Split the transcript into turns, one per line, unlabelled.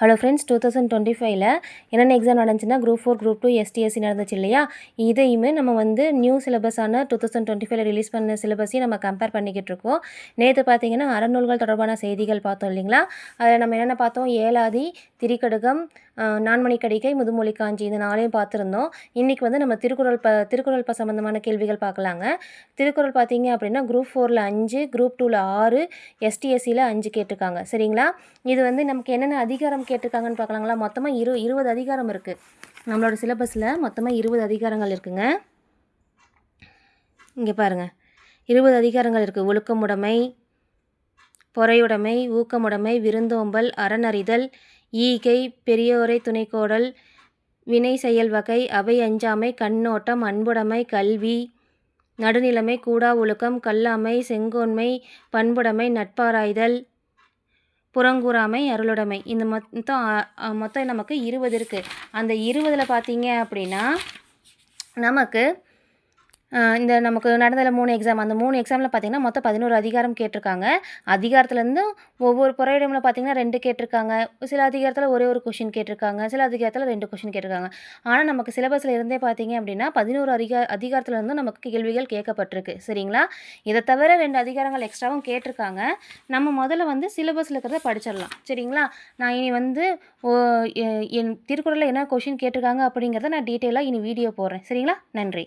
Hello friends, 2025ல் என்னென்ன exam நடந்துச்சுன்னா group 4 group 2 STSC நடந்துச்சு இல்லையா. இதையுமே நம்ம வந்து நியூ சிலபஸான 2025ல் ரிலீஸ் பண்ண சிலபஸையும் நம்ம கம்பேர் பண்ணிக்கிட்டு இருக்கோம். நேற்று பார்த்தீங்கன்னா அறநூல்கள் தொடர்பான செய்திகள் பார்த்தோம் இல்லைங்களா. அதில் நம்ம என்னென்ன பார்த்தோம், ஏலாதி, திரிகடுகம், நான்மணிக்கடிகை, முதுமொழி காஞ்சி, இந்த நாளையும் பார்த்துருந்தோம். இன்றைக்கி வந்து நம்ம திருக்குறள் சம்மந்தமான கேள்விகள் பார்க்கலாங்க. திருக்குறள் பார்த்தீங்க அப்படின்னா குரூப் 4ல் 5, குரூப் 2ல் 6, எஸ்டிஎஸ்சியில் 5 கேட்டிருக்காங்க. சரிங்களா. இது வந்து நமக்கு என்னென்ன அதிகாரம் கேட்டிருக்காங்கன்னு பார்க்கலாங்களா. மொத்தமாக 20 அதிகாரம் இருக்குது நம்மளோட சிலபஸில். மொத்தமாக 20 அதிகாரங்கள் இருக்குங்க. இங்கே பாருங்கள், 20 அதிகாரங்கள் இருக்குது. ஒழுக்கமுடைமை, பொறையுடைமை, ஊக்கமுடைமை, விருந்தோம்பல், அறனறிதல், ஈகை, பெரியோரை துணைக்கோடல், வினை செயல் வகை, அவை அஞ்சாமை, கண்ணோட்டம், அன்புடைமை, கல்வி, நடுநிலைமை, கூடா ஒழுக்கம், கல்லாமை, செங்கோன்மை, பண்புடைமை, நட்பாராய்தல், புறங்கூறாமை, அருளுடைமை. இந்த மொத்தம் நமக்கு 20 இருக்குது. அந்த 20ல் பார்த்தீங்க அப்படின்னா நமக்கு நமக்கு நடந்ததில் 3 எக்ஸாம். அந்த 3 எக்ஸாமில் பார்த்திங்கன்னா மொத்தம் 11 அதிகாரம் கேட்டிருக்காங்க. அதிகாரத்துலேருந்து ஒவ்வொரு பொறையிடமில் பார்த்திங்கன்னா 2 கேட்டிருக்காங்க. சில அதிகாரத்தில் ஒரே ஒரு கொஷின் கேட்டிருக்காங்க. சில அதிகாரத்தில் 2 கொஷின் கேட்டிருக்காங்க. ஆனால் நமக்கு சிலபஸில் இருந்தே பார்த்திங்க அப்படின்னா 11 அதிகாரத்துலேருந்து நமக்கு கேள்விகள் கேட்கப்பட்டிருக்கு. சரிங்களா. இதை தவிர 2 அதிகாரங்கள் எக்ஸ்ட்ராவும் கேட்டிருக்காங்க. நம்ம முதல்ல வந்து சிலபஸில் இருக்கிறத படிச்சிடலாம். சரிங்களா. நான் இனி வந்து என் திருக்குறளில் என்ன கொஷின் கேட்டிருக்காங்க அப்படிங்கிறத நான் டீட்டெயிலாக இனி வீடியோ போடுறேன். சரிங்களா. நன்றி.